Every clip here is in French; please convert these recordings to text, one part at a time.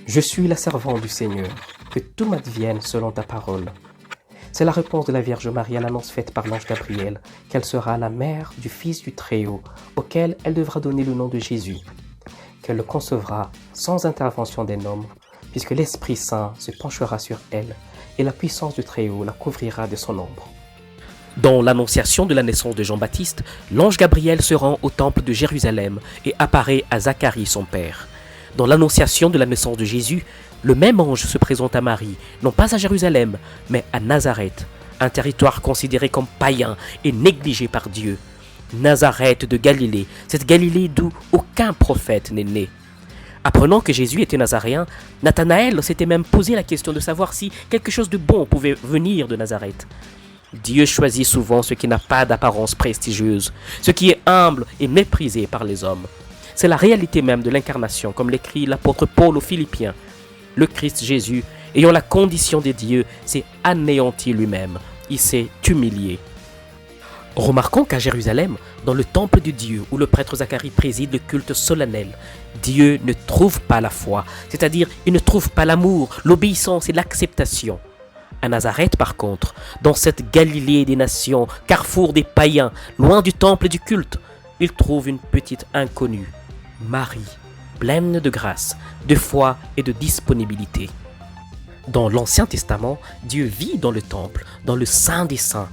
Je suis la servante du Seigneur, que tout m'advienne selon ta parole. C'est la réponse de la Vierge Marie à l'annonce faite par l'ange Gabriel, qu'elle sera la mère du Fils du Très-Haut, auquel elle devra donner le nom de Jésus, qu'elle le concevra sans intervention d'un homme, puisque l'Esprit Saint se penchera sur elle, et la puissance du Très-Haut la couvrira de son ombre. Dans l'annonciation de la naissance de Jean-Baptiste, l'ange Gabriel se rend au temple de Jérusalem et apparaît à Zacharie son père. Dans l'annonciation de la naissance de Jésus, le même ange se présente à Marie, non pas à Jérusalem, mais à Nazareth, un territoire considéré comme païen et négligé par Dieu. Nazareth de Galilée, cette Galilée d'où aucun prophète n'est né. Apprenant que Jésus était nazaréen, Nathanaël s'était même posé la question de savoir si quelque chose de bon pouvait venir de Nazareth. Dieu choisit souvent ce qui n'a pas d'apparence prestigieuse, ce qui est humble et méprisé par les hommes. C'est la réalité même de l'incarnation, comme l'écrit l'apôtre Paul aux Philippiens. Le Christ Jésus, ayant la condition des dieux, s'est anéanti lui-même, il s'est humilié. Remarquons qu'à Jérusalem, dans le temple de Dieu où le prêtre Zacharie préside le culte solennel, Dieu ne trouve pas la foi, c'est-à-dire il ne trouve pas l'amour, l'obéissance et l'acceptation. À Nazareth, par contre, dans cette Galilée des nations, carrefour des païens, loin du temple et du culte, il trouve une petite inconnue, Marie, pleine de grâce, de foi et de disponibilité. Dans l'Ancien Testament, Dieu vit dans le temple, dans le Saint des Saints.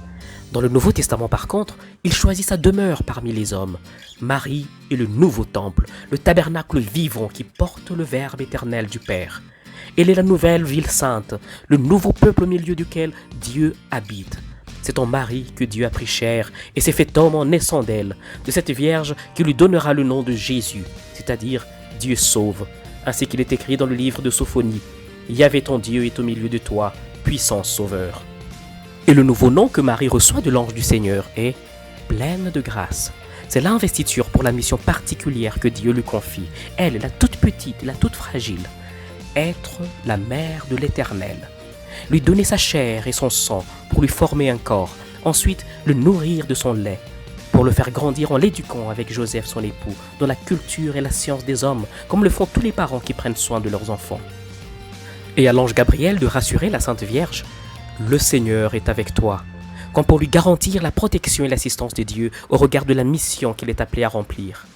Dans le Nouveau Testament, par contre, il choisit sa demeure parmi les hommes. Marie est le nouveau temple, le tabernacle vivant qui porte le Verbe éternel du Père. Elle est la nouvelle ville sainte, le nouveau peuple au milieu duquel Dieu habite. C'est en Marie que Dieu a pris chair et s'est fait homme en naissant d'elle, de cette Vierge qui lui donnera le nom de Jésus, c'est-à-dire Dieu sauve, ainsi qu'il est écrit dans le livre de Sophonie. Yahvé ton Dieu est au milieu de toi, puissant sauveur. Et le nouveau nom que Marie reçoit de l'ange du Seigneur est pleine de grâce. C'est l'investiture pour la mission particulière que Dieu lui confie. Elle, la toute petite, la toute fragile. Être la mère de l'Éternel. Lui donner sa chair et son sang pour lui former un corps. Ensuite, le nourrir de son lait. Pour le faire grandir en l'éduquant avec Joseph son époux, dans la culture et la science des hommes, comme le font tous les parents qui prennent soin de leurs enfants. Et à l'ange Gabriel de rassurer la Sainte Vierge, le Seigneur est avec toi, comme pour lui garantir la protection et l'assistance de Dieu au regard de la mission qu'il est appelé à remplir.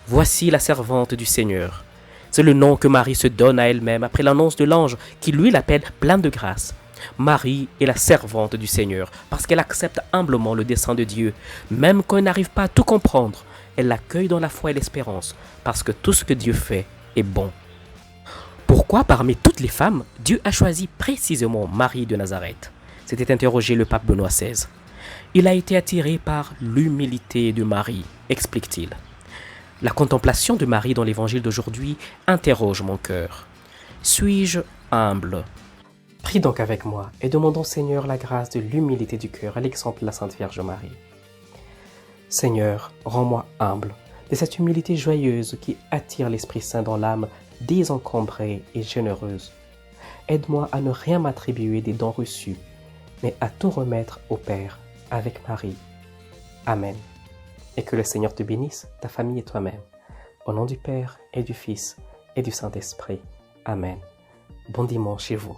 Voici la servante du Seigneur. C'est le nom que Marie se donne à elle-même après l'annonce de l'ange qui lui l'appelle pleine de grâce. Marie est la servante du Seigneur parce qu'elle accepte humblement le dessein de Dieu, même quand elle n'arrive pas à tout comprendre. Elle l'accueille dans la foi et l'espérance parce que tout ce que Dieu fait est bon. Pourquoi parmi toutes les femmes, Dieu a choisi précisément Marie de Nazareth? S'était interrogé le pape Benoît XVI. Il a été attiré par l'humilité de Marie, explique-t-il. La contemplation de Marie dans l'évangile d'aujourd'hui interroge mon cœur. Suis-je humble? Prie donc avec moi et demandons au Seigneur la grâce de l'humilité du cœur à l'exemple de la Sainte Vierge Marie. Seigneur, rends-moi humble de cette humilité joyeuse qui attire l'Esprit Saint dans l'âme désencombrée et généreuse. Aide-moi à ne rien m'attribuer des dons reçus, mais à tout remettre au Père avec Marie. Amen. Et que le Seigneur te bénisse, ta famille et toi-même. Au nom du Père et du Fils et du Saint-Esprit. Amen. Bon dimanche chez vous.